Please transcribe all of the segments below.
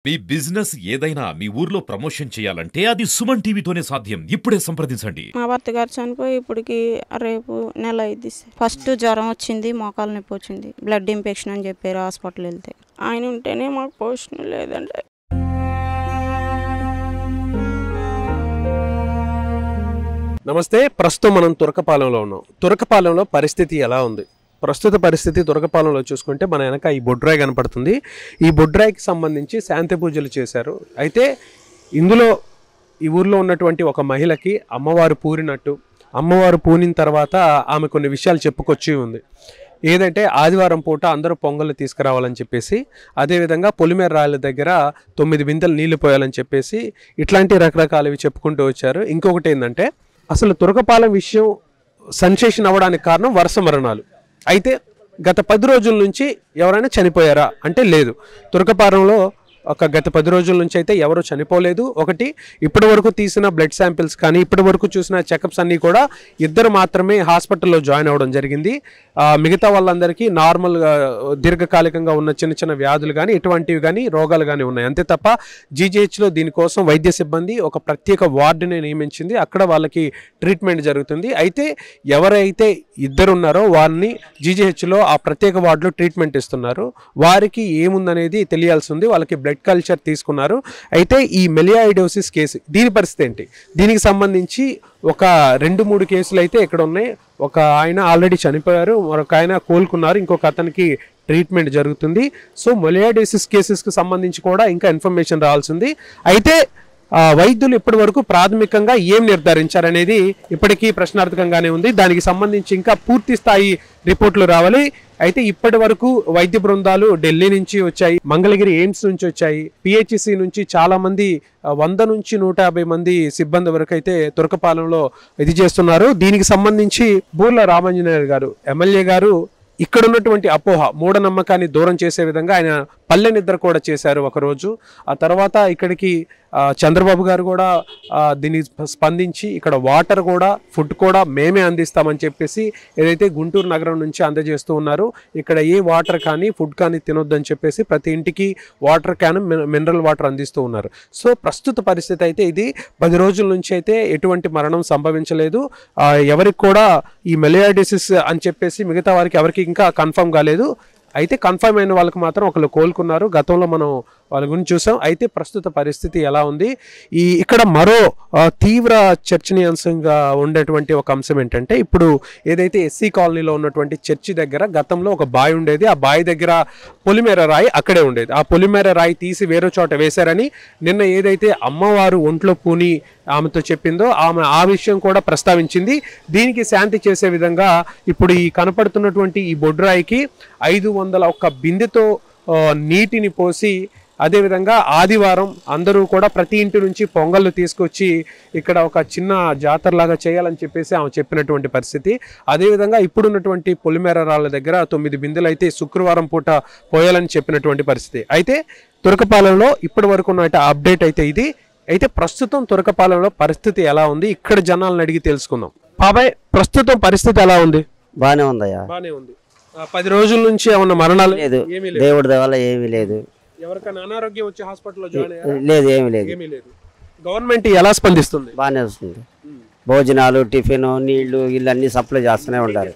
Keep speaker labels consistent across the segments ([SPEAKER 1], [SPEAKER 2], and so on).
[SPEAKER 1] మీ business ఏదైనా మీ ఊర్లో promotion చేయాలంటే అది సుమన్ టీవీతోనే సాధ్యం. ఇప్పుడే సంప్రదించండి.
[SPEAKER 2] మా భర్త గారు చనిపోయి ఇప్పటికి రేపు నెల అయింది సార్. ఫస్ట్ జ్వరం వచ్చింది, మోకాలు నొప్పి వచ్చింది, బ్లడ్ ఇన్ఫెక్షన్ అని చెప్పారు హాస్పిటల్ వెళ్తే. ఆయన ఉంటేనే మాకు పోషణ లేదండి.
[SPEAKER 3] నమస్తే. ప్రస్తుతం మనం తురకపాలెంలో ఉన్నాం. తురకపాలెంలో పరిస్థితి ఎలా ఉంది? ప్రస్తుత పరిస్థితి తురకపాలెంలో చూసుకుంటే మన వెనక ఈ బొడ్రాయి కనపడుతుంది. ఈ బొడ్రాయికి సంబంధించి శాంతి పూజలు చేశారు. అయితే ఇందులో ఈ ఊర్లో ఉన్నటువంటి ఒక మహిళకి అమ్మవారు పూరినట్టు, అమ్మవారు పూనిన తర్వాత ఆమె కొన్ని విషయాలు చెప్పుకొచ్చి ఉంది. ఏదంటే ఆదివారం పూట అందరూ పొంగళ్ళు తీసుకురావాలని చెప్పేసి, అదేవిధంగా పొలిమేర రాళ్ళ దగ్గర 9 బిందెలు నీళ్లు పోయాలని చెప్పేసి ఇట్లాంటి రకరకాలవి చెప్పుకుంటూ వచ్చారు. ఇంకొకటి ఏంటంటే అసలు తురకపాలెం విషయం సెన్సేషన్ అవ్వడానికి కారణం వరుస మరణాలు. అయితే గత 10 రోజుల నుంచి ఎవరైనా చనిపోయారా అంటే లేదు. తురకపాలెంలో గత 10 రోజుల నుంచి అయితే ఎవరు చనిపోలేదు. ఒకటి, ఇప్పటి వరకు తీసిన బ్లడ్ శాంపిల్స్ కానీ ఇప్పటి వరకు చూసిన చెకప్స్ అన్నీ కూడా 2 మాత్రమే హాస్పిటల్లో జాయిన్ అవ్వడం జరిగింది. మిగతా వాళ్ళందరికీ నార్మల్గా దీర్ఘకాలికంగా ఉన్న చిన్న చిన్న వ్యాధులు కానీ ఇటువంటివి కానీ రోగాలు కానీ ఉన్నాయి. అంతే తప్ప జీజీహెచ్లో దీనికోసం వైద్య సిబ్బంది ఒక ప్రత్యేక వార్డుని నియమించింది. అక్కడ వాళ్ళకి ట్రీట్మెంట్ జరుగుతుంది. అయితే ఎవరైతే 2 ఉన్నారో వారిని జీజీహెచ్లో ఆ ప్రత్యేక వార్డులో ట్రీట్మెంట్ ఇస్తున్నారు. వారికి ఏముందనేది తెలియాల్సి ఉంది. వాళ్ళకి బ్లడ్ కల్చర్ తీసుకున్నారు. అయితే ఈ మెలియాయిడోసిస్ కేసు దీని పరిస్థితి ఏంటి? దీనికి సంబంధించి ఒక 2-3 కేసులు అయితే ఇక్కడ ఉన్నాయి. ఒక ఆయన ఆల్రెడీ చనిపోయారు, మరొక ఆయన కోలుకున్నారు, ఇంకొక అతనికి ట్రీట్మెంట్ జరుగుతుంది. సో మెలియాయిడోసిస్ కేసెస్కి సంబంధించి కూడా ఇంకా ఇన్ఫర్మేషన్ రావాల్సింది. అయితే వైద్యులు ఇప్పటి వరకు ప్రాథమికంగా ఏం నిర్ధారించారనేది ఇప్పటికీ ప్రశ్నార్థకంగానే ఉంది. దానికి సంబంధించి ఇంకా పూర్తి స్థాయి రిపోర్ట్లు రావాలి. అయితే ఇప్పటి వరకు వైద్య బృందాలు ఢిల్లీ నుంచి వచ్చాయి, మంగళగిరి ఎయిమ్స్ నుంచి వచ్చాయి, పిహెచ్సి నుంచి చాలా మంది 100 నుంచి 150 మంది సిబ్బంది వరకు అయితే తురకపాలెంలో ఇది చేస్తున్నారు. దీనికి సంబంధించి బూర్ల రామాంజనేయులు గారు ఎమ్మెల్యే గారు ఇక్కడ ఉన్నటువంటి అపోహ మూఢనమ్మకాన్ని దూరం చేసే విధంగా ఆయన పల్లె నిద్ర కూడా చేశారు ఒకరోజు. ఆ తర్వాత ఇక్కడికి చంద్రబాబు గారు కూడా దీన్ని స్పందించి ఇక్కడ వాటర్ కూడా ఫుడ్ కూడా మేమే అందిస్తామని చెప్పేసి ఏదైతే గుంటూరు నగరం నుంచి అందజేస్తూ ఉన్నారు. ఇక్కడ ఏ వాటర్ కానీ ఫుడ్ కానీ తినొద్దని చెప్పేసి ప్రతి ఇంటికి వాటర్ క్యాన్, మినరల్ వాటర్ అందిస్తూ ఉన్నారు. సో ప్రస్తుత పరిస్థితి అయితే ఇది. 10 రోజుల నుంచి అయితే ఎటువంటి మరణం సంభవించలేదు. ఎవరికి కూడా ఈ మెలియాయిడోసిస్ అని చెప్పేసి మిగతా వారికి ఎవరికి ఇంకా కన్ఫర్మ్ కాలేదు. అయితే కన్ఫర్మ్ అయిన వాళ్ళకి మాత్రం ఒకళ్ళు కోలుకున్నారు. గతంలో మనం వాళ్ళ గురించి చూసాం. అయితే ప్రస్తుత పరిస్థితి ఎలా ఉంది? ఇక్కడ మరో తీవ్ర చర్చనీయాంశంగా ఉండేటువంటి ఒక అంశం ఏంటంటే, ఇప్పుడు ఏదైతే ఎస్సీ కాలనీలో ఉన్నటువంటి చర్చి దగ్గర గతంలో ఒక బావి ఉండేది. ఆ బావి దగ్గర పొలిమేర రాయి అక్కడే ఉండేది. ఆ పొలిమేర రాయి తీసి వేరే చోట వేశారని నిన్న ఏదైతే అమ్మవారు ఒంట్లో పూని ఆమెతో చెప్పిందో ఆమె ఆ విషయం కూడా ప్రస్తావించింది. దీనికి శాంతి చేసే విధంగా ఇప్పుడు ఈ కనపడుతున్నటువంటి ఈ బొడ్రాయికి 501 బిందెతో నీటిని పోసి, అదేవిధంగా ఆదివారం అందరూ కూడా ప్రతి ఇంటి నుంచి పొంగళ్ళు తీసుకొచ్చి ఇక్కడ ఒక చిన్న జాతరలాగా చేయాలని చెప్పేసి ఆమె చెప్పినటువంటి పరిస్థితి. అదేవిధంగా ఇప్పుడున్నటువంటి పొలిమేర రాళ్ళ దగ్గర 9 బిందెలు అయితే శుక్రవారం పూట పోయాలని చెప్పినటువంటి పరిస్థితి. అయితే తురకపాలెంలో ఇప్పటి వరకు ఉన్న అప్డేట్ అయితే ఇది. అయితే ప్రస్తుతం తురకపాలెంలో పరిస్థితి ఎలా ఉంది? ఇక్కడ జనాలను అడిగి తెలుసుకుందాం. బాబాయ్, ప్రస్తుతం పరిస్థితి ఎలా ఉంది?
[SPEAKER 4] బానే ఉందయ్యా.
[SPEAKER 3] బానే ఉంది. 10 రోజుల నుంచి ఏమన్నా మరణాలు?
[SPEAKER 4] లేదు, దేవుడి దయ వల్ల ఏమీ లేదు.
[SPEAKER 3] ఎవరికైనా అనారోగ్యం వచ్చి హాస్పిటల్లో జాయిన్ అయ్యారా?
[SPEAKER 4] లేదు, ఏమీ లేదు.
[SPEAKER 3] ఏమీ లేదు. గవర్నమెంట్ ఎలా స్పందిస్తుంది?
[SPEAKER 4] బాగానే వస్తుంది. భోజనాలు, టిఫిన్, నీళ్లు ఇల్లు అన్ని సప్లై చేస్తూనే ఉంటారు.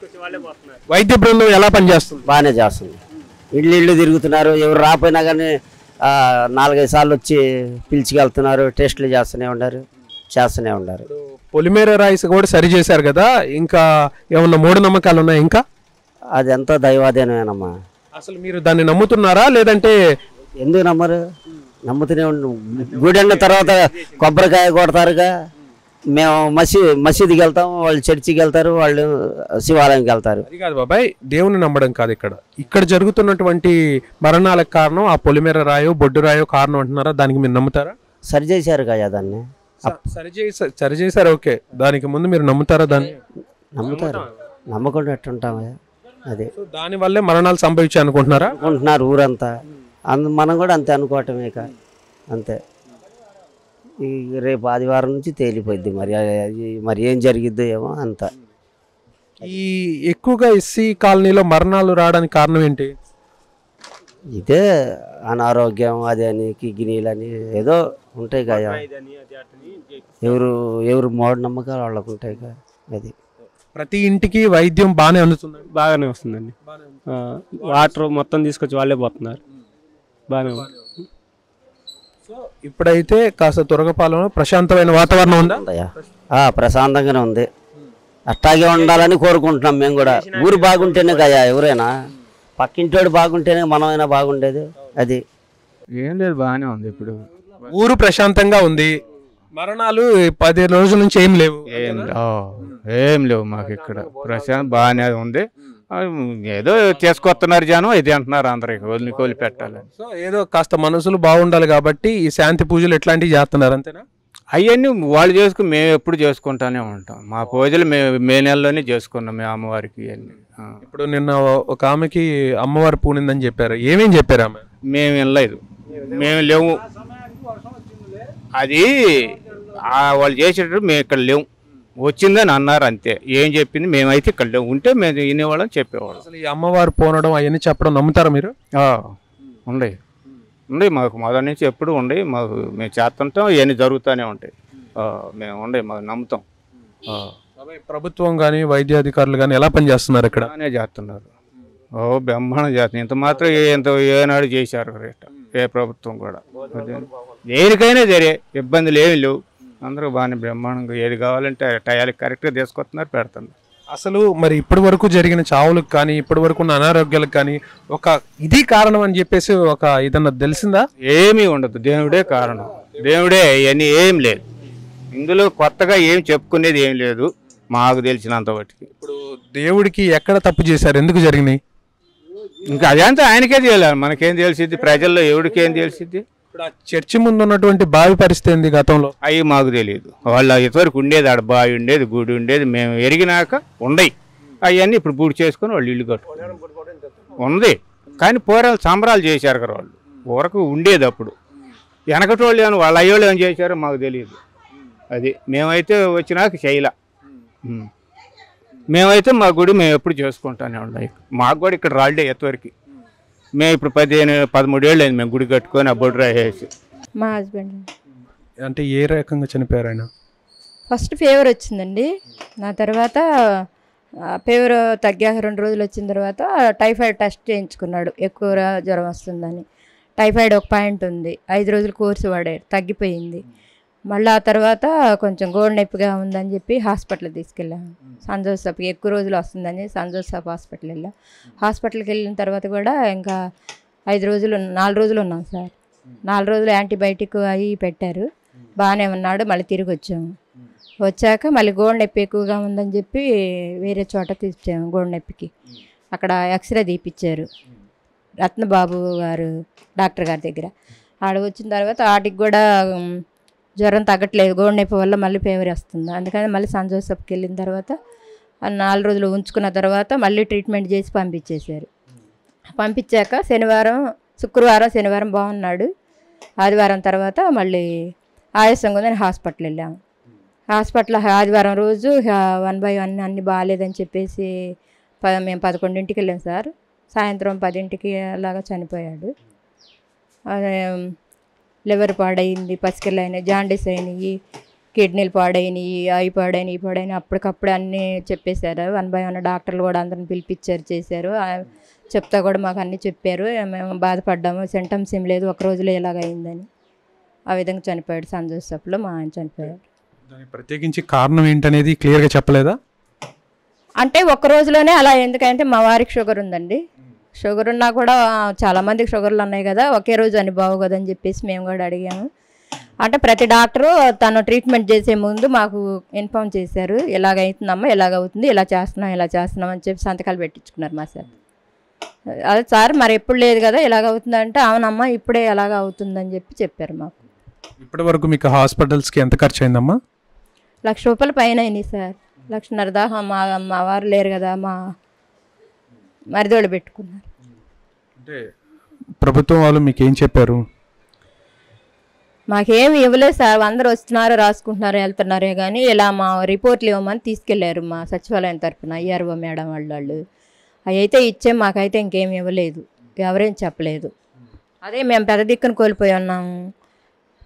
[SPEAKER 3] వైద్య బృందం ఎలా పనిచేస్తుంది?
[SPEAKER 4] బాగానే చేస్తుంది. ఇళ్ళు తిరుగుతున్నారు. ఎవరు రాపోయినా కానీ 4-5 సార్లు వచ్చి పిలిచికెళ్తున్నారు. టెస్టులు చేస్తూనే ఉన్నారు.
[SPEAKER 3] పొలిమేర రాయిస్ కూడా సరి చేశారు కదా, ఇంకా ఏమన్నా మూఢనమ్మకాలు ఉన్నాయి? ఇంకా
[SPEAKER 4] అది ఎంతో దైవాధీనమేనమ్మా.
[SPEAKER 3] అసలు మీరు దాన్ని నమ్ముతున్నారా లేదంటే?
[SPEAKER 4] ఎందుకు నమ్మరు? నమ్ముతూనే గుడి అన్న తర్వాత కొబ్బరికాయ కొడతారుగా. మేము మసీదుకి వెళ్తాం, వాళ్ళు చర్చికి వెళ్తారు, వాళ్ళు శివాలయంకి వెళ్తారు.
[SPEAKER 3] అది కాదు బాబాయ్, దేవుని నమ్మడం కాదు. ఇక్కడ జరుగుతున్నటువంటి మరణాలకు కారణం ఆ పొలిమేర రాయో బొడ్డు రాయో కారణం అంటున్నారా? దానికి మీరు నమ్ముతారా?
[SPEAKER 4] సరి చేశారు కదా దాన్ని.
[SPEAKER 3] సరి చేశారు, ఓకే. దానికి ముందు మీరు నమ్ముతారా? దాన్ని
[SPEAKER 4] నమ్ముతారు. నమ్మకుండా ఎట్టుంటామే. అదే
[SPEAKER 3] దానివల్లే మరణాలు సంభవించాయి అనుకుంటున్నారా?
[SPEAKER 4] అనుకుంటున్నారు ఊరంతా. మనం కూడా అంతే అనుకోవటమే. అంతే. ఈ రేపు ఆదివారం నుంచి తేలిపోద్ది. మరి ఏం జరిగిద్దో ఏమో అంత.
[SPEAKER 3] ఈ ఎక్కువగా ఎస్సీ కాలనీలో మరణాలు రావడానికి కారణం ఏంటి?
[SPEAKER 4] ఇదే అనారోగ్యం అదే అని కిడ్నీలని ఏదో ఉంటాయి కదా, ఎవరు మూఢనమ్మకాలు వాళ్ళకు ఉంటాయి కదా. అది
[SPEAKER 3] ప్రతి ఇంటికి వైద్యం బాగానే అందుతుందండి.
[SPEAKER 5] బాగానే వస్తుందండి. వాటర్ మొత్తం తీసుకొచ్చి వాళ్ళే పోతున్నారు. బాగానే ఉంది.
[SPEAKER 3] సో ఇప్పుడైతే కాస్త తురకపాలెంలో ప్రశాంతమైన వాతావరణం ఉందా?
[SPEAKER 4] ఉందయ్యా, ప్రశాంతంగానే ఉంది. అట్టాగే ఉండాలని కోరుకుంటున్నాం మేము కూడా. ఊరు బాగుంటేనే కదా ఎవరైనా, పక్కింటోడు బాగుంటేనే మనమైనా బాగుండేది. అది
[SPEAKER 6] ఏం లేదు, బాగానే ఉంది. ఇప్పుడు
[SPEAKER 3] ఊరు ప్రశాంతంగా ఉంది, మరణాలు 10 రోజుల నుంచి ఏం లేవు.
[SPEAKER 6] ఏం లేవు మాకు ఇక్కడ. ప్రశాంత్ బాగానే ఉంది. ఏదో చేసుకొస్తున్నారు జనం, ఇది అంటున్నారు అందరికి వదిలి పెట్టాలని.
[SPEAKER 3] సో ఏదో కాస్త మనసులు బాగుండాలి కాబట్టి ఈ శాంతి పూజలు ఎట్లాంటివి చేస్తున్నారు అంతేనా?
[SPEAKER 6] అవన్నీ వాళ్ళు చేసుకుని మేము ఎప్పుడు చేసుకుంటానే ఉంటాం. మా పూజలు మే నెలలోనే చేసుకున్నాం మేము అమ్మవారికి ఇవన్నీ.
[SPEAKER 3] ఇప్పుడు నిన్న ఒక ఆమెకి అమ్మవారు పూనిందని చెప్పారు, ఏమేం చెప్పారు ఆమె?
[SPEAKER 6] మేము వినలేదు, మేము లేవు. అది వాళ్ళు చేసేటప్పుడు మేము ఇక్కడ లేవు, వచ్చిందని అన్నారు అంతే. ఏం చెప్పింది మేమైతే ఇక్కడ లేవు, ఉంటే మేము వినేవాళ్ళం చెప్పేవాళ్ళం.
[SPEAKER 3] అసలు ఈ అమ్మవారు పోనడం అవన్నీ చెప్పడం నమ్ముతారా మీరు?
[SPEAKER 6] ఉండే మాకు మొదటి నుంచి ఎప్పుడు ఉండే, మాకు మేము చేస్తుంటాం, ఇవన్నీ జరుగుతూనే ఉంటాయి. మేము ఉండే మాకు నమ్ముతాం.
[SPEAKER 3] ప్రభుత్వం కానీ వైద్యాధికారులు కానీ ఎలా పనిచేస్తున్నారు ఇక్కడ?
[SPEAKER 6] బాగానే చేస్తున్నారు. బ్రహ్మాండం చేస్తున్నారు. ఇంత మాత్రం ఏనాడు చేశారు ఏ ప్రభుత్వం కూడా. దేనికైనా సరే ఇబ్బందులు ఏమి లేవు, అందరూ బాగానే బ్రహ్మాండంగా ఏది కావాలంటే టయాలకి కరెక్ట్గా తీసుకొస్తున్నారు, పెడుతున్నారు.
[SPEAKER 3] అసలు మరి ఇప్పటి వరకు జరిగిన చావులకు కానీ ఇప్పటి వరకు ఉన్న అనారోగ్యాలకు కానీ ఒక ఇది కారణం అని చెప్పేసి ఒక ఏదన్నా తెలిసిందా?
[SPEAKER 6] ఏమీ ఉండదు, దేవుడే కారణం. దేవుడే, ఇవన్నీ ఏం లేదు ఇందులో, కొత్తగా ఏం చెప్పుకునేది ఏం లేదు మాకు తెలిసినంత వాటికి.
[SPEAKER 3] ఇప్పుడు దేవుడికి ఎక్కడ తప్పు చేశారు, ఎందుకు జరిగినాయి?
[SPEAKER 6] ఇంకా అదంతా ఆయనకే తెలియాలి, మనకేం తెలిసిద్ది? ప్రజల్లో ఎవరికి ఏం తెలిసిద్ది?
[SPEAKER 3] ఇప్పుడు ఆ చర్చి ముందు ఉన్నటువంటి బావి పరిస్థితి ఏంది గతంలో?
[SPEAKER 6] అవి మాకు తెలియదు. వాళ్ళు ఇంతవరకు ఉండేది ఆడ బావి ఉండేది, గుడి ఉండేది, మేము ఎరిగినాక ఉండయి. అవన్నీ ఇప్పుడు పూర్తి చేసుకొని వాళ్ళు ఇల్లు కట్టుకున్నారు ఉంది. కానీ పూర్వాలు సంబరాలు చేశారు కదా వాళ్ళు, ఊరకు ఉండేది అప్పుడు. వెనకటి వాళ్ళు ఏమో వాళ్ళ అయ్యోళ్ళు ఏం చేశారో మాకు తెలియదు. అది మేమైతే వచ్చినాక చేయలే. మేమైతే మా గుడి మేము ఎప్పుడు చేసుకుంటానే ఉన్నాయి. మాకు కూడా ఇక్కడ రాళ్ళే ఎంతవరకు. మేము ఇప్పుడు 13 ఏళ్ళు అయింది మేము గుడి కట్టుకొని ఆ బొడ్డు రాసేసి.
[SPEAKER 7] మా హస్బెండ్
[SPEAKER 3] అంటే ఏ రకంగా చనిపోయారు ఆయన?
[SPEAKER 7] ఫస్ట్ ఫీవర్ వచ్చిందండి. నా తర్వాత ఫీవర్ తగ్గాక 2 రోజులు వచ్చిన తర్వాత టైఫాయిడ్ టెస్ట్ చేయించుకున్నాడు, ఎక్కువ జ్వరం వస్తుందని. టైఫాయిడ్ ఒక పాయింట్ ఉంది, 5 రోజులు కోర్సు వాడాడు, తగ్గిపోయింది. మళ్ళీ ఆ తర్వాత కొంచెం గోడు నొప్పిగా ఉందని చెప్పి హాస్పిటల్కి తీసుకెళ్ళాము. సన్ జోసెఫ్కి ఎక్కువ రోజులు వస్తుందని సన్ జోసెఫ్ హాస్పిటల్ వెళ్ళాం. హాస్పిటల్కి వెళ్ళిన తర్వాత కూడా ఇంకా 4 రోజులు ఉన్నాం సార్. 4 రోజులు యాంటీబయాటిక్ అవి పెట్టారు, బాగానే ఉన్నాడు. మళ్ళీ తిరిగి వచ్చాము. వచ్చాక మళ్ళీ గోడు నొప్పి ఎక్కువగా ఉందని చెప్పి వేరే చోట తీర్చాము గోడు నొప్పికి. అక్కడ ఎక్స్రే తీపిచ్చారు రత్నబాబు గారు డాక్టర్ గారి దగ్గర. ఆడ వచ్చిన తర్వాత వాటికి కూడా జ్వరం తగ్గట్లేదు, గోడు నొప్పి వల్ల మళ్ళీ ఫీవర్ వస్తుంది. అందుకని మళ్ళీ సన్ జోసెఫ్కి వెళ్ళిన తర్వాత 4 రోజులు ఉంచుకున్న తర్వాత మళ్ళీ ట్రీట్మెంట్ చేసి పంపించేశారు. పంపించాక శుక్రవారం శనివారం బాగున్నాడు. ఆదివారం తర్వాత మళ్ళీ ఆయాసంగా ఉందని హాస్పిటల్ వెళ్ళాము. హాస్పిటల్ ఆదివారం రోజు 1 by 1 అన్నీ బాగాలేదని చెప్పేసి మేము 11ంటికి వెళ్ళాం సార్. సాయంత్రం 10ంటికి అలాగా చనిపోయాడు. లివర్ పాడైంది, పసికలు అయినాయి, జాండీస్ అయినాయి, కిడ్నీలు పాడైనవి, అవి పాడైనవి, ఈ పాడైనవి అప్పటికప్పుడు అన్నీ చెప్పేశారు. 1 by 1 డాక్టర్లు కూడా అందరిని పిలిపించారు, చేశారు. చెప్తా కూడా మాకు అన్నీ చెప్పారు. మేము బాధపడ్డాము, సింటమ్స్ ఏం లేదు, 1 రోజులో ఎలాగైందని. ఆ విధంగా చనిపోయాడు సన్ జోసెఫ్లో మా ఆయన చనిపోయాడు.
[SPEAKER 3] ప్రత్యేకించి కారణం ఏంటనేది క్లియర్గా చెప్పలేదా?
[SPEAKER 7] అంటే 1 రోజులోనే అలా, ఎందుకంటే మా వారికి షుగర్ ఉందండి. షుగర్ ఉన్నా కూడా చాలామందికి షుగర్లు ఉన్నాయి కదా, ఒకే రోజు అని బాగోదని చెప్పేసి మేము కూడా అడిగాము. అంటే ప్రతి డాక్టరు తను ట్రీట్మెంట్ చేసే ముందు మాకు ఇన్ఫామ్ చేశారు, ఎలాగవుతుందమ్మా, ఎలాగవుతుంది, ఇలా చేస్తున్నాం అని చెప్పి సంతకాలు పెట్టించుకున్నారు మా సార్. అదే సార్ మరి ఎప్పుడు లేదు కదా ఎలాగవుతుందంటే, అవునమ్మా ఇప్పుడే ఎలాగ అవుతుందని చెప్పారు మాకు.
[SPEAKER 3] ఇప్పటి వరకు మీకు హాస్పిటల్స్కి ఎంత ఖర్చు అయిందమ్మా?
[SPEAKER 7] 1,00,000 రూపాయలు పైన అయినాయి సార్. 1,50,000 దాకా మా వారు లేరు కదా, మా మరిదోళ్ళు పెట్టుకున్నారు.
[SPEAKER 3] అంటే ప్రభుత్వం వాళ్ళు మీకు ఏం చెప్పారు?
[SPEAKER 7] మాకేమి ఇవ్వలేదు సార్. అందరూ వస్తున్నారు, రాసుకుంటున్నారు, వెళ్తున్నారే కానీ ఇలా మా రిపోర్ట్లు ఇవ్వమని తీసుకెళ్లారు మా సచివాలయం తరఫున IRO మేడం వాళ్ళు. అవి అయితే ఇచ్చాం, మాకైతే ఇంకేమి ఇవ్వలేదు. ఎవరేం చెప్పలేదు. అదే మేము పెద్ద దిక్కును కోల్పోయి ఉన్నాము.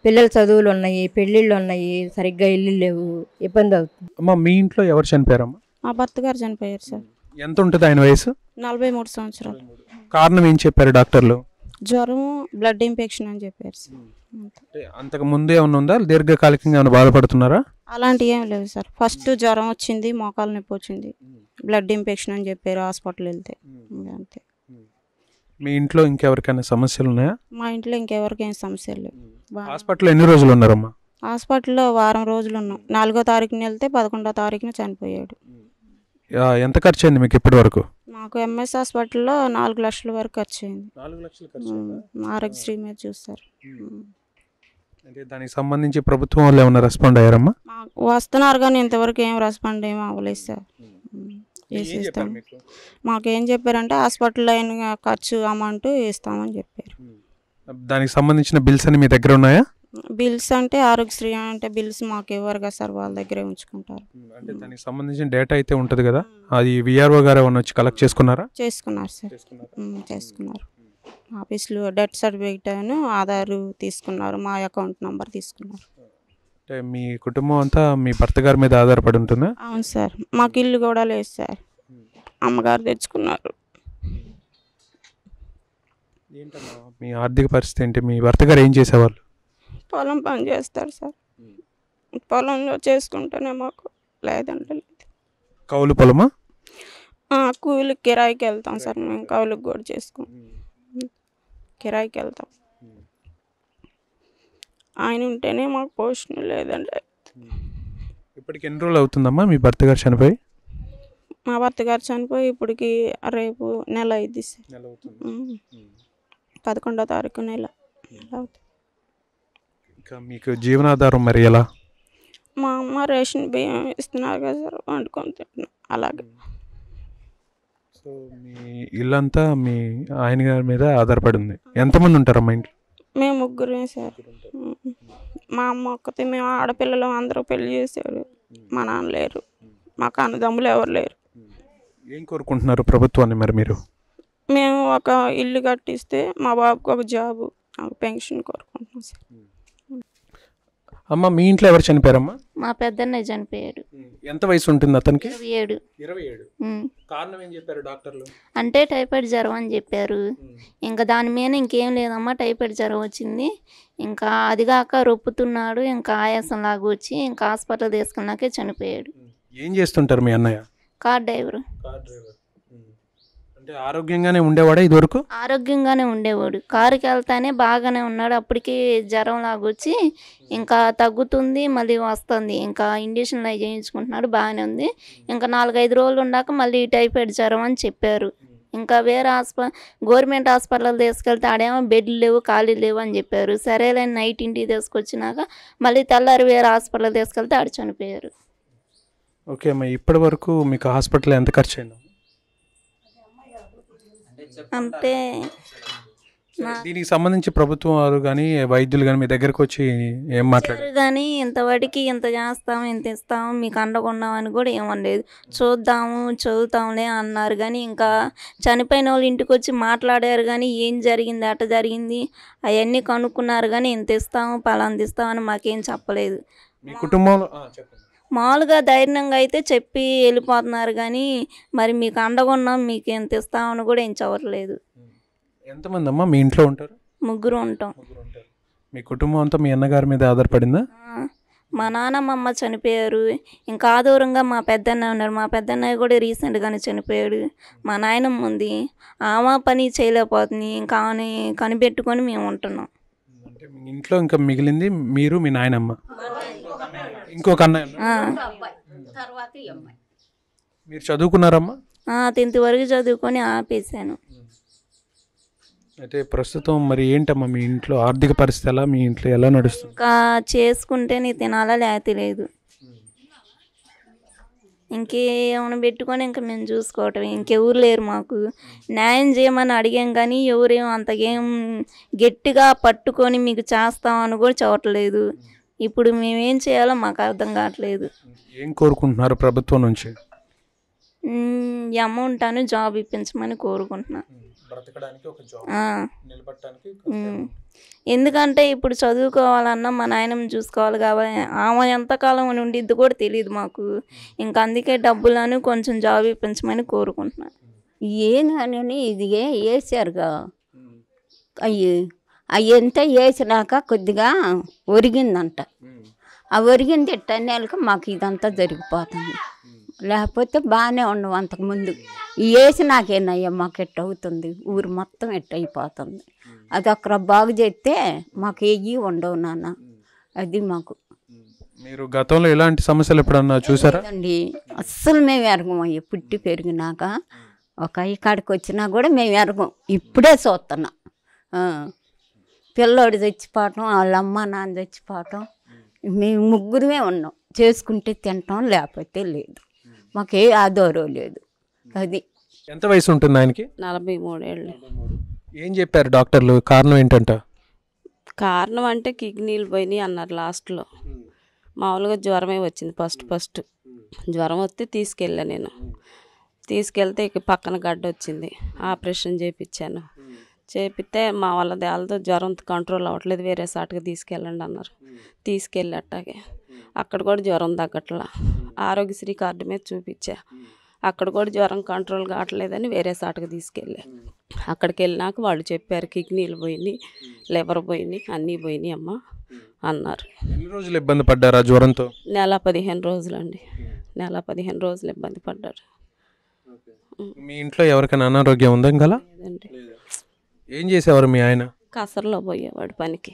[SPEAKER 7] పిల్లల చదువులు ఉన్నాయి, పెళ్ళిళ్ళు ఉన్నాయి, సరిగ్గా ఇల్లు లేవు, ఇబ్బంది అవుతుంది.
[SPEAKER 3] అమ్మ మీ ఇంట్లో ఎవరు చనిపోయారమ్మా?
[SPEAKER 2] మా భర్త గారు చనిపోయారు సార్.
[SPEAKER 3] ఎంత ఉంటుంది ఆయన వయసు?
[SPEAKER 2] 43 సంవత్సరాలు.
[SPEAKER 3] కారణం ఏం చెప్పారు డాక్టర్లు?
[SPEAKER 2] జ్వరం, బ్లడ్ ఇన్ఫెక్షన్ అని చెప్పారు సార్.
[SPEAKER 3] అంటే అంతకు ముందే ఏమైనా ఉందా? దీర్ఘకాలికంగా ఏమైనా బాధపడుతున్నారా?
[SPEAKER 2] అలాంటివి ఏం లేవు సార్. ఫస్ట్ జ్వరం వచ్చింది, మోకాలు నొప్పి వచ్చింది, బ్లడ్ ఇన్ఫెక్షన్ అని చెప్పారు హాస్పిటల్ వెళ్తే. అంతే.
[SPEAKER 3] మీ ఇంట్లో ఇంకెవరికైనా సమస్యలు ఉన్నాయా?
[SPEAKER 2] మా ఇంట్లో ఇంకెవరికేం సమస్యలు లేవు.
[SPEAKER 3] హాస్పిటల్లో ఎన్ని రోజులు ఉన్నారమ్మా?
[SPEAKER 2] హాస్పిటల్లో వారం రోజులు ఉన్నాం. 4వ తారీఖున వెళ్తే 11వ తారీఖున చనిపోయాడు.
[SPEAKER 3] ఎంత ఖర్చు అయింది మీకు ఇప్పటి వరకు?
[SPEAKER 2] మాకు ఎంఎస్ హాస్పిటల్లో 4 లక్షల వరకు ఖర్చు అయింది. ఆరోగ్యశ్రీ మీద చూస్తారు.
[SPEAKER 3] అంటే దానికి సంబంధించి ప్రభుత్వం వాళ్ళు ఏమైనా రెస్పాండ్ అయ్యారమ్మా?
[SPEAKER 2] వస్తున్నారు కానీ ఇంతవరకు ఏం రెస్పాండ్ ఏమీ అవ్వలేదు సార్. చేసిస్తాం. మాకేం చెప్పారంటే హాస్పిటల్లో అయిన ఖర్చు అమౌంట్ ఇస్తామని చెప్పారు.
[SPEAKER 3] దానికి సంబంధించిన బిల్స్ అని మీ దగ్గర ఉన్నాయా?
[SPEAKER 2] బిల్స్ అంటే ఆరోగ్యశ్రీ అంటే బిల్స్ మాకు ఇవ్వరు కదా సార్, వాళ్ళ దగ్గరే ఉంచుకుంటారు.
[SPEAKER 3] అంటే దానికి సంబంధించిన డేటా అయితే ఉంటుంది కదా, అది విఆర్ఓ గారు ఏమైనా వచ్చి కలెక్ట్ చేసుకున్నారా?
[SPEAKER 2] చేసుకున్నారు సార్. చేసుకున్నారు. ఆఫీస్లో డెత్ సర్టిఫికేట్ అని ఆధార్ తీసుకున్నారు, మా అకౌంట్ నెంబర్ తీసుకున్నారు.
[SPEAKER 3] అంటే మీ కుటుంబం అంతా మీ భర్త గారి మీద ఆధారపడి ఉంటుందా?
[SPEAKER 2] అవును సార్. మాకు ఇల్లు కూడా లేదు సార్, అమ్మగారు తెచ్చుకున్నారు.
[SPEAKER 3] మీ ఆర్థిక పరిస్థితి ఏంటి? మీ భర్త గారు ఏం చేసేవాళ్ళు?
[SPEAKER 2] పొలం పని చేస్తారు సార్. పొలంలో చేసుకుంటేనే మాకు, లేదంటే లేదు.
[SPEAKER 3] కౌలు పొలమా?
[SPEAKER 2] కూలికి కిరాయికి వెళ్తాం సార్. మేము కౌలుకి కూడా చేసుకుంటాం, కిరాయికి వెళ్తాం. ఆయన ఉంటేనే మాకు పోషణ, లేదంటే.
[SPEAKER 3] ఇప్పటికి ఎన్ని రోజులు అవుతుందమ్మా మీ భర్త గారు చనిపోయి?
[SPEAKER 2] మా భర్త గారు చనిపోయి ఇప్పటికి రేపు నెల అయింది సార్. 11వ తారీఖు నెల అవుతుంది.
[SPEAKER 3] ఇంకా మీకు జీవనాధారం మరి ఎలా?
[SPEAKER 2] మా అమ్మ రేషన్ బియ్యం ఇస్తున్నారు కదా సార్, వండుకొని తింటున్నాం అలాగే.
[SPEAKER 3] సో మీ ఇల్లంతా మీ ఆయన గారి మీద ఆధారపడి ఉంది. ఎంతమంది ఉంటారమ్మా ఇంట్లో?
[SPEAKER 2] మేము ముగ్గురే సార్. మా అమ్మ ఒక్కతే, మేము ఆడపిల్లలు అందరూ పెళ్లి చేశారు. మా నాన్న లేరు, మాకు అన్నదమ్ములు ఎవరు లేరు.
[SPEAKER 3] ఏం కోరుకుంటున్నారు ప్రభుత్వాన్ని మరి మీరు?
[SPEAKER 2] మేము ఒక ఇల్లు కట్టిస్తే మా బాబుకి ఒక జాబు, ఒక పెన్షన్ కోరుకుంటున్నాం సార్.
[SPEAKER 3] అమ్మ మీ ఇంట్లో ఎవరు చనిపోయారమ్మా?
[SPEAKER 8] మా పెద్దన్నయ్య చనిపోయాడు.
[SPEAKER 3] ఎంత వయసు ఉంటుంది అతనికి?
[SPEAKER 8] 27.
[SPEAKER 3] కారణం ఏం చెప్పారు డాక్టర్లు?
[SPEAKER 8] అంటే టైఫాయిడ్ జ్వరం అని చెప్పారు. ఇంకా దాని మీద ఇంకేం లేదమ్మా, టైఫాయిడ్ జ్వరం వచ్చింది. ఇంకా అదిగాక రొప్పుతున్నాడు, ఇంకా ఆయాసం లాగా వచ్చి ఇంకా హాస్పిటల్ తీసుకున్నాకే చనిపోయాడు.
[SPEAKER 3] ఏం చేస్తుంటారు మీ అన్నయ్య?
[SPEAKER 8] Car driver.
[SPEAKER 3] అంటే ఆరోగ్యంగానే ఉండేవాడా ఇదివరకు?
[SPEAKER 8] ఆరోగ్యంగానే ఉండేవాడు. కారుకి వెళ్తానే బాగానే ఉన్నాడు. అప్పటికి జ్వరం లాగొచ్చి ఇంకా తగ్గుతుంది, మళ్ళీ వస్తుంది. ఇంకా ఇంజక్షన్లు అవి చేయించుకుంటున్నాడు, బాగానే ఉంది. ఇంకా 4-5 రోజులు ఉన్నాక మళ్ళీ టైఫాయిడ్ జ్వరం అని చెప్పారు. ఇంకా వేరే గవర్నమెంట్ హాస్పిటల్ తీసుకెళ్తే ఆడేమో బెడ్లు లేవు, ఖాళీలు లేవు అని చెప్పారు. సరేలేని నైట్ ఇంటికి తీసుకొచ్చినాక మళ్ళీ తెల్లారి వేరే హాస్పిటల్ తీసుకెళ్తే ఆడ చనిపోయారు.
[SPEAKER 3] ఓకే అమ్మా, ఇప్పటి వరకు మీకు హాస్పిటల్ ఎంత ఖర్చు అయింది?
[SPEAKER 8] అంటే
[SPEAKER 3] దీనికి సంబంధించి ప్రభుత్వం వారు కానీ వైద్యులు కానీ మీ దగ్గరకు వచ్చి ఏం మాట్లాడారు?
[SPEAKER 8] కానీ ఇంతవాటికి ఇంత చేస్తాము, ఇంత ఇస్తాము, మీకు అండకున్నామని కూడా ఏమనలేదు. చూద్దాము, చదువుతాంలే అన్నారు. కానీ ఇంకా చనిపోయిన వాళ్ళు ఇంటికి వచ్చి మాట్లాడారు. కానీ ఏం జరిగింది, అట్ట జరిగింది అవన్నీ కనుక్కున్నారు. కానీ ఇంత ఇస్తాము, పలాంది ఇస్తామని మాకేం చెప్పలేదు.
[SPEAKER 3] మీ కుటుంబంలో
[SPEAKER 8] మామూలుగా ధైర్యంగా అయితే చెప్పి వెళ్ళిపోతున్నారు. కానీ మరి మీకు అండగున్నాం, మీకు ఎంత ఇస్తామని కూడా ఏం చెప్పట్లేదు.
[SPEAKER 3] ఎంతమంది అమ్మా మీ ఇంట్లో ఉంటారు?
[SPEAKER 8] ముగ్గురు ఉంటాం.
[SPEAKER 3] మీ కుటుంబం అంతా మీ అన్నగారి మీద ఆధారపడిందా?
[SPEAKER 8] మా నాన్నమ్మ అమ్మ చనిపోయారు. ఇంకా ఆదూరంగా మా పెద్దన్నయ్య ఉన్నారు. మా పెద్దన్నయ్య కూడా రీసెంట్గానే చనిపోయాడు. మా నాయనమ్మ ఉంది, ఆమె పని చేయలేకపోతుంది. ఇంకా ఆమెని కనిపెట్టుకొని మేము ఉంటున్నాం.
[SPEAKER 3] అంటే మీ ఇంట్లో ఇంకా మిగిలింది మీరు, మీ నాయనమ్మ, ఇంకొక అన్నయ్య. మీరు చదువుకున్నారమ్మా?
[SPEAKER 8] 10th వరకు చదువుకొని ఆపేసాను.
[SPEAKER 3] అయితే ప్రస్తుతం మరి ఏంటమ్మా మీ ఇంట్లో ఆర్థిక పరిస్థితి ఎలా, మీ ఇంట్లో ఎలా నడుస్తుంది?
[SPEAKER 8] ఇంకా చేసుకుంటే నీ తినాలా లేకపోతే లేదు. ఇంకేమైనా పెట్టుకొని ఇంకా మేము చూసుకోవటం, ఇంకెవరు లేరు మాకు. న్యాయం చేయమని అడిగాం కానీ ఎవరేమో అంతకేం గట్టిగా పట్టుకొని మీకు చేస్తామని కూడా చూడట్లేదు. ఇప్పుడు మేమేం చేయాలో మాకు అర్థం కావట్లేదు.
[SPEAKER 3] ఏం కోరుకుంటున్నారు ప్రభుత్వం నుంచి?
[SPEAKER 8] ఈ అమౌంట్ అని జాబ్ ఇప్పించమని కోరుకుంటున్నాను.
[SPEAKER 3] బ్రతకడానికి ఒక జాబ్,
[SPEAKER 8] ఆ.
[SPEAKER 3] నిలబడటానికి
[SPEAKER 8] ఎందుకంటే ఇప్పుడు చదువుకోవాలన్నా మా నాయనమ్మ చూసుకోవాలి కాబట్టి ఆమె ఎంతకాలం ఉండిద్ది కూడా తెలియదు మాకు. ఇంకా అందుకే డబ్బులను కొంచెం జాబ్ ఇప్పించమని కోరుకుంటున్నాను.
[SPEAKER 9] ఏందని ఇది వేసారుగా అవి ఎంత వేసినాక కొద్దిగా ఒరిగిందంట. ఆ ఒరిగింది టన్నేళ్ళకి మాకు ఇదంతా జరిగిపోతుంది. లేకపోతే బాగానే ఉండవు అంతకుముందు. ఈ వేసినాకేనయ్యా మాకు ఎట్ట అవుతుంది, ఊరు మొత్తం ఎట్ట అయిపోతుంది. అది అక్కడ బాగు చేస్తే మాకు ఏవి ఉండవు నాన్న. అది మాకు.
[SPEAKER 3] మీరు గతంలో ఎలాంటి సమస్యలు ఎప్పుడన్నా చూసారా?
[SPEAKER 9] అండి అస్సలు మేము ఎరగమయ్యా. పుట్టి పెరిగినాక ఒక ఇక్కడికి వచ్చినా కూడా మేము ఎరగం. ఇప్పుడే చూస్తున్నాం. పిల్లోడు చచ్చిపోవటం, వాళ్ళ అమ్మ నాన్న చచ్చిపోవటం, మేము ముగ్గురమే ఉన్నాం. చేసుకుంటే తింటాం, లేకపోతే లేదు. మాకే ఆధారం లేదు. అది
[SPEAKER 3] ఎంత వయసు ఉంటుంది ఆయనకి?
[SPEAKER 2] 43 ఏళ్ళు.
[SPEAKER 3] ఏం చెప్పారు డాక్టర్లు? కారణం ఏంటంట?
[SPEAKER 2] కారణం అంటే కిడ్నీలు పోయినాయి అన్నారు లాస్ట్లో. మామూలుగా జ్వరమే వచ్చింది ఫస్ట్. జ్వరం వస్తే తీసుకెళ్ళా నేను. తీసుకెళ్తే ఇక పక్కన గడ్డ వచ్చింది. ఆపరేషన్ చేయించాను. చేపిస్తే మా వాళ్ళ దేళ్ళతో జ్వరం కంట్రోల్ అవ్వట్లేదు, వేరే సాటుగా తీసుకెళ్ళండి అన్నారు. తీసుకెళ్ళి అక్కడ కూడా జ్వరం తగ్గట్లా. ఆరోగ్యశ్రీ కార్డు మీద చూపించా. అక్కడ కూడా జ్వరం కంట్రోల్ కావట్లేదని వేరే సాటుగా తీసుకెళ్ళా. అక్కడికి వెళ్ళినాక వాళ్ళు చెప్పారు కిడ్నీలు పోయినాయి, లివర్ పోయినాయి, అన్నీ పోయినాయి అమ్మ అన్నారు.
[SPEAKER 3] ఎన్ని రోజులు ఇబ్బంది పడ్డారా జ్వరంతో?
[SPEAKER 2] నెల 15 రోజులండి. నెల 15 రోజులు ఇబ్బంది పడ్డారు.
[SPEAKER 3] మీ ఇంట్లో ఎవరికైనా అనారోగ్యం ఉందా? ఇంకా
[SPEAKER 2] లేదండి.
[SPEAKER 3] ఏం చేసేవారు మీ ఆయన?
[SPEAKER 2] కసరలో పోయేవాడు పనికి.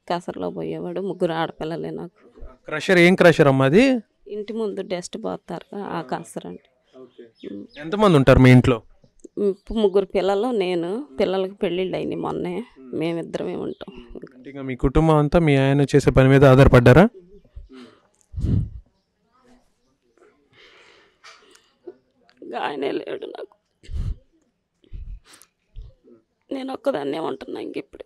[SPEAKER 2] కసరలో పోయేవాడు. 3 ఆడపిల్లలే నాకు.
[SPEAKER 3] క్రషర్ ఏం క్రషర్ అమ్మా అది?
[SPEAKER 2] ఇంటి ముందు డస్ట్ పోతారు ఆ కసర అండి.
[SPEAKER 3] ఎంతమంది ఉంటారు మీ ఇంట్లో?
[SPEAKER 2] 3 పిల్లలు, నేను. పిల్లలకి పెళ్ళిళ్ళు అయినాయి మొన్నే. మేమిద్దరమే ఉంటాం.
[SPEAKER 3] ఇంకా మీ కుటుంబం అంతా మీ ఆయన చేసే పని మీద ఆధారపడ్డారా?
[SPEAKER 2] ఆయనే లేడు నాకు. నేను ఒక్కదాన్నే ఉంటున్నా. ఇంక ఇప్పుడు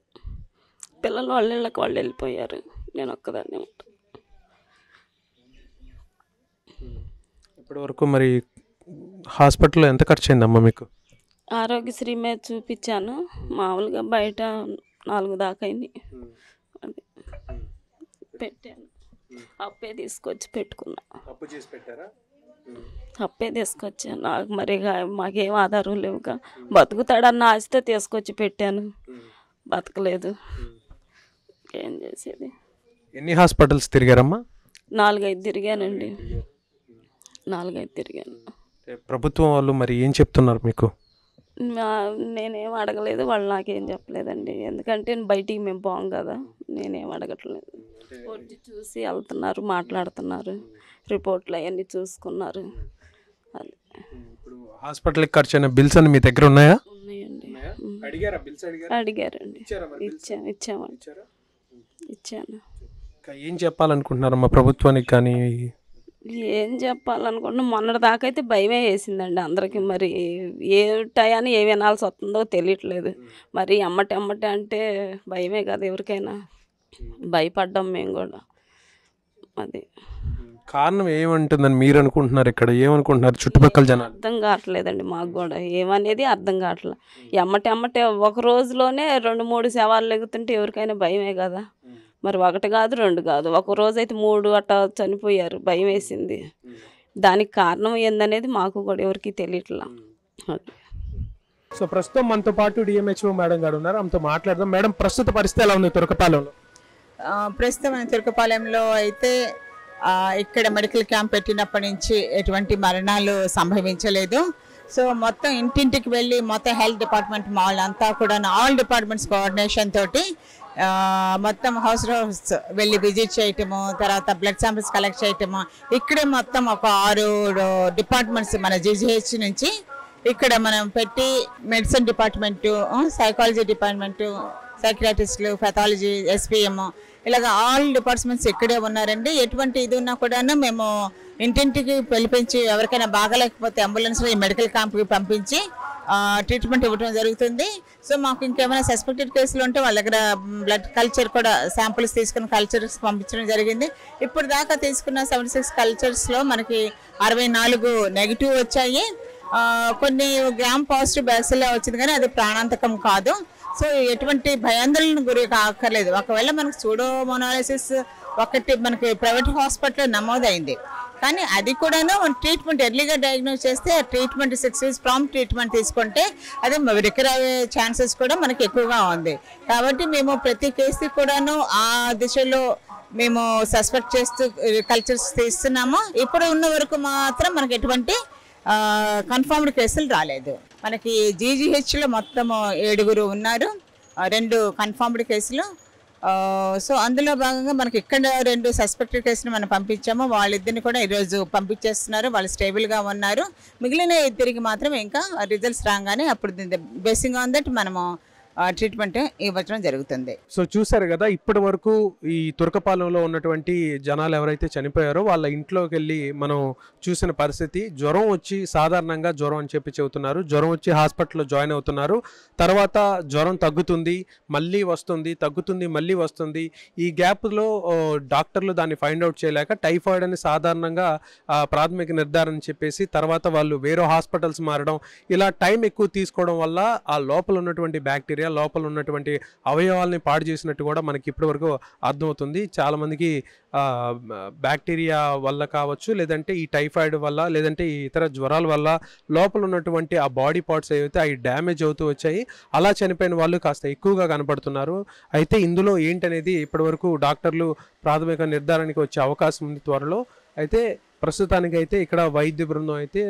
[SPEAKER 2] పిల్లలు వాళ్ళ ఇళ్ళకి వాళ్ళు వెళ్ళిపోయారు. నేను ఒక్కదాన్నే ఉంటాను.
[SPEAKER 3] ఇప్పటి వరకు మరి హాస్పిటల్లో ఎంత ఖర్చు అయిందమ్మా మీకు?
[SPEAKER 2] ఆరోగ్యశ్రీ మీద చూపించాను. మామూలుగా బయట 4 దాకా అయింది. అది పెట్టాను. అప్పే తీసుకొచ్చి పెట్టుకున్నా.
[SPEAKER 3] అప్పు చేసి పెట్టారా?
[SPEAKER 2] అప్పే తీసుకొచ్చాను. నాకు మరి మాకేం ఆధారం లేవుగా. బతుకుతాడన్న ఆశతో తీసుకొచ్చి పెట్టాను. బతకలేదు. ఏం చేసేది?
[SPEAKER 3] ఎన్ని హాస్పిటల్స్ తిరిగారమ్మా?
[SPEAKER 2] 4-5 తిరిగానండి. 4-5 తిరిగాను.
[SPEAKER 3] ప్రభుత్వం వాళ్ళు మరి ఏం చెప్తున్నారు మీకు?
[SPEAKER 2] నేనేం అడగలేదు. వాళ్ళు నాకేం చెప్పలేదండి. ఎందుకంటే బయటికి మేము పోం కదా. నేనేం అడగట్లేదు. వచ్చి చూసి వెళ్తున్నారు, మాట్లాడుతున్నారు, రిపోర్ట్లు అవన్నీ చూసుకున్నారు. అది
[SPEAKER 3] హాస్పిటల్కి ఖర్చు అయిన బిల్స్ అని మీ దగ్గర ఉన్నాయా?
[SPEAKER 2] ఉన్నాయండి. అడిగారండి. ఇచ్చాను.
[SPEAKER 3] ఏం చెప్పాలనుకుంటున్నారమ్మా ప్రభుత్వానికి? కానీ
[SPEAKER 2] ఏం చెప్పాలనుకుంటున్నా, మొన్నటి దాకా అయితే భయమే వేసిందండి అందరికీ. మరి ఏ టయాన్ని ఏ వినాల్సి వస్తుందో తెలియట్లేదు. మరి ఎమ్మటే అంటే భయమే కదా ఎవరికైనా. భయపడ్డాం మేము కూడా. అది
[SPEAKER 3] కారణం ఏమంటుందని మీరు అనుకుంటున్నారు? ఇక్కడ ఏమనుకుంటున్నారు చుట్టుపక్కల జనాలు?
[SPEAKER 2] అర్థం కావట్లేదండి మాకు కూడా. ఏమనేది అర్థం కావట్లేదు. ఎమ్మటే ఒక రోజులోనే 2-3 శవాలు లెగుతుంటే ఎవరికైనా భయమే కదా. మరి 1 కాదు 2 కాదు, ఒక రోజు అయితే 3 అట్టా చనిపోయారు. భయం వేసింది. దానికి కారణం ఏందనేది మాకు కూడా ఎవరికి తెలియట్లా.
[SPEAKER 3] సో ప్రస్తుతం మనతో పాటు డిఎంహెచ్ఓ మేడం గారు ఉన్నారు. ఆమెతో మాట్లాడదాం. మేడం, ప్రస్తుత పరిస్థితి ఎలా ఉంది తురకపాలెంలో?
[SPEAKER 10] ప్రస్తుతం తురకపాలెంలో అయితే ఇక్కడ మెడికల్ క్యాంప్ పెట్టినప్పటి నుంచి ఎటువంటి మరణాలు సంభవించలేదు. సో మొత్తం ఇంటింటికి వెళ్ళి మొత్తం హెల్త్ డిపార్ట్మెంట్ మాల్ అంతా కూడా ఆల్ డిపార్ట్మెంట్స్ కోఆర్డినేషన్ తోటి మొత్తం హౌస్ వెళ్ళి విజిట్ చేయటము, తర్వాత బ్లడ్ శాంపిల్స్ కలెక్ట్ చేయటము. ఇక్కడే మొత్తం ఒక 6 డిపార్ట్మెంట్స్ మన జీజీహెచ్ నుంచి ఇక్కడ మనం పెట్టి మెడిసిన్ డిపార్ట్మెంటు, సైకాలజీ డిపార్ట్మెంటు, సైకియాట్రిస్టులు, పెథాలజీ, ఎస్పీఎం, ఇలాగ ఆల్ డిపార్ట్మెంట్స్ ఇక్కడే ఉన్నారండి. ఎటువంటి ఇది ఉన్నా కూడాను మేము ఇంటింటికి పిలిపించి ఎవరికైనా బాగాలేకపోతే అంబులెన్స్లో ఈ మెడికల్ క్యాంప్కి పంపించి ట్రీట్మెంట్ ఇవ్వడం జరుగుతుంది. సో మాకు ఇంకేమైనా సస్పెక్టెడ్ కేసులు ఉంటే వాళ్ళ దగ్గర బ్లడ్ కల్చర్ కూడా శాంపుల్స్ తీసుకుని కల్చర్స్ పంపించడం జరిగింది. ఇప్పుడు దాకా తీసుకున్న 76 కల్చర్స్లో మనకి 64 నెగిటివ్ వచ్చాయి. కొన్ని గ్రామ్ పాజిటివ్ బ్యాక్టీరియా వచ్చింది కానీ అది ప్రాణాంతకం కాదు. సో ఎటువంటి భయాందోళన గురి కాక్కర్లేదు. ఒకవేళ మనకు సూడోమోనాలిసిస్ ఒకటి మనకి ప్రైవేట్ హాస్పిటల్లో నమోదైంది, కానీ అది కూడాను ట్రీట్మెంట్ ఎర్లీగా డయాగ్నోస్ చేస్తే ట్రీట్మెంట్ 6 weeks ప్రాంప్ట్ ట్రీట్మెంట్ తీసుకుంటే అది రికవర్ అయ్యే ఛాన్సెస్ కూడా మనకి ఎక్కువగా ఉంది. కాబట్టి మేము ప్రతి కేసు కూడాను ఆ దిశలో మేము సస్పెక్ట్ చేస్తూ కల్చర్స్ తీస్తున్నాము. ఇప్పుడు ఉన్న వరకు మాత్రం మనకి ఎటువంటి కన్ఫర్మ్డ్ కేసులు రాలేదు. మనకి జీజీహెచ్లో మొత్తం 7 ఉన్నారు, 2 కన్ఫర్మ్డ్ కేసులు. సో అందులో భాగంగా మనకి ఇక్కడ 2 సస్పెక్టెడ్ కేసులు మనం పంపించాము. వాళ్ళిద్దరిని కూడా ఈరోజు పంపించేస్తున్నారు, వాళ్ళు స్టేబుల్గా ఉన్నారు. మిగిలిన 2 మాత్రం ఇంకా రిజల్ట్స్ రాగానే అప్పుడు బేసింగ్ ఆన్ దట్ మనము ట్రీట్మెంట్ ఇవ్వడం జరుగుతుంది.
[SPEAKER 3] సో చూసారు కదా, ఇప్పటి వరకు ఈ తురకపాలెంలో ఉన్నటువంటి జనాలు ఎవరైతే చనిపోయారో వాళ్ళ ఇంట్లోకి వెళ్ళి మనం చూసిన పరిస్థితి. జ్వరం వచ్చి సాధారణంగా జ్వరం అని చెప్పి చెబుతున్నారు, జ్వరం వచ్చి హాస్పిటల్లో జాయిన్ అవుతున్నారు. తర్వాత జ్వరం తగ్గుతుంది, మళ్ళీ వస్తుంది, తగ్గుతుంది, మళ్ళీ వస్తుంది. ఈ గ్యాప్లో డాక్టర్లు దాన్ని ఫైండ్ అవుట్ చేయలేక టైఫాయిడ్ అని సాధారణంగా ప్రాథమిక నిర్ధారణ చెప్పేసి తర్వాత వాళ్ళు వేరే హాస్పిటల్స్ మారడం, ఇలా టైం ఎక్కువ తీసుకోవడం వల్ల ఆ లోపల ఉన్నటువంటి బ్యాక్టీరియా లోపల ఉన్నటువంటి అవయవాల్ని పాడు చేసినట్టు కూడా మనకి ఇప్పటి వరకు అర్థమవుతుంది. చాలామందికి బ్యాక్టీరియా వల్ల కావచ్చు, లేదంటే ఈ టైఫాయిడ్ వల్ల, లేదంటే ఈ ఇతర జ్వరాల వల్ల లోపల ఉన్నటువంటి ఆ బాడీ పార్ట్స్ ఏవైతే అవి డ్యామేజ్ అవుతూ వచ్చాయి. అలా చనిపోయిన వాళ్ళు కాస్త ఎక్కువగా కనపడుతున్నారు. అయితే ఇందులో ఏంటనేది ఇప్పటి వరకు డాక్టర్లు ప్రాథమిక నిర్ధారణకి వచ్చే అవకాశం ఉంది త్వరలో. అయితే ప్రస్తుతానికైతే ఇక్కడ వైద్య బృందం అయితే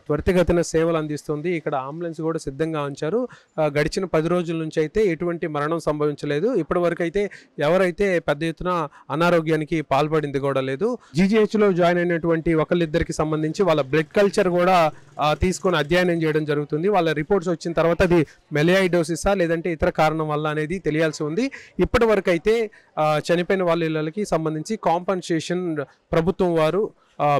[SPEAKER 3] త్వరితగతిన సేవలు అందిస్తుంది. ఇక్కడ అంబులెన్స్ కూడా సిద్ధంగా ఉంచారు. గడిచిన 10 రోజుల నుంచి అయితే ఎటువంటి మరణం సంభవించలేదు. ఇప్పటి వరకు అయితే ఎవరైతే పెద్ద ఎత్తున అనారోగ్యానికి పాల్పడింది కూడా లేదు. జీజీహెచ్లో జాయిన్ అయినటువంటి ఒకళ్ళిద్దరికి సంబంధించి వాళ్ళ బ్లడ్ కల్చర్ కూడా తీసుకొని అధ్యయనం చేయడం జరుగుతుంది. వాళ్ళ రిపోర్ట్స్ వచ్చిన తర్వాత అది మెలియాయిడోసిసా లేదంటే ఇతర కారణం వల్ల అనేది తెలియాల్సి ఉంది. ఇప్పటి వరకు అయితే చనిపోయిన వాళ్ళ ఇళ్ళకి సంబంధించి కాంపన్సేషన్ ప్రభుత్వం వారు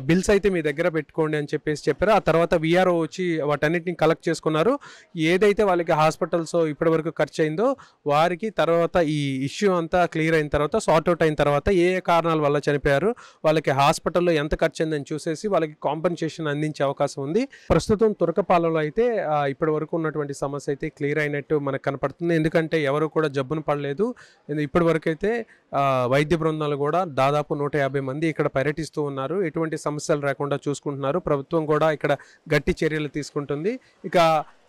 [SPEAKER 3] బిల్స్ అయితే మీ దగ్గర పెట్టుకోండి అని చెప్పారు. ఆ తర్వాత విఆర్ఓ వచ్చి వాటన్నిటిని కలెక్ట్ చేసుకున్నారు. ఏదైతే వాళ్ళకి హాస్పిటల్స్ ఇప్పటివరకు ఖర్చు అయిందో వారికి తర్వాత ఈ ఇష్యూ అంతా క్లియర్ అయిన తర్వాత, సార్ట్అవుట్ అయిన తర్వాత ఏ కారణాల వల్ల చనిపోయారు, వాళ్ళకి హాస్పిటల్లో ఎంత ఖర్చు అయిందని చూసేసి వాళ్ళకి కాంపెన్సేషన్ అందించే అవకాశం ఉంది. ప్రస్తుతం తురకపాలెంలో అయితే ఇప్పటి వరకు ఉన్నటువంటి సమస్య అయితే క్లియర్ అయినట్టు మనకు కనపడుతుంది. ఎందుకంటే ఎవరు కూడా జబ్బును పడలేదు. ఇప్పటి వరకు అయితే వైద్య బృందాలు కూడా దాదాపు 150 మంది ఇక్కడ పర్యటిస్తూ ఉన్నారు. ఎటువంటి సమస్యలు రాకుండా చూసుకుంటున్నారు. ప్రభుత్వం కూడా ఇక్కడ గట్టి చర్యలు తీసుకుంటుంది. ఇక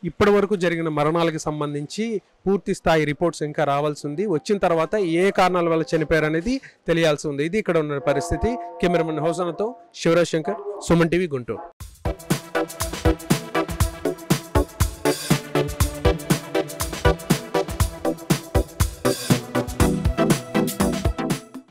[SPEAKER 3] ఇప్పటి వరకు జరిగిన మరణాలకు సంబంధించి పూర్తి స్థాయి రిపోర్ట్స్ ఇంకా రావాల్సి ఉంది. వచ్చిన తర్వాత ఏ కారణాల వల్ల చనిపోయారు అనేది తెలియాల్సి ఉంది. ఇది ఇక్కడ ఉన్న పరిస్థితి. కెమెరామెన్ హోసనతో శివరాజ్ శంకర్, సుమన్ టీవీ, గుంటూరు.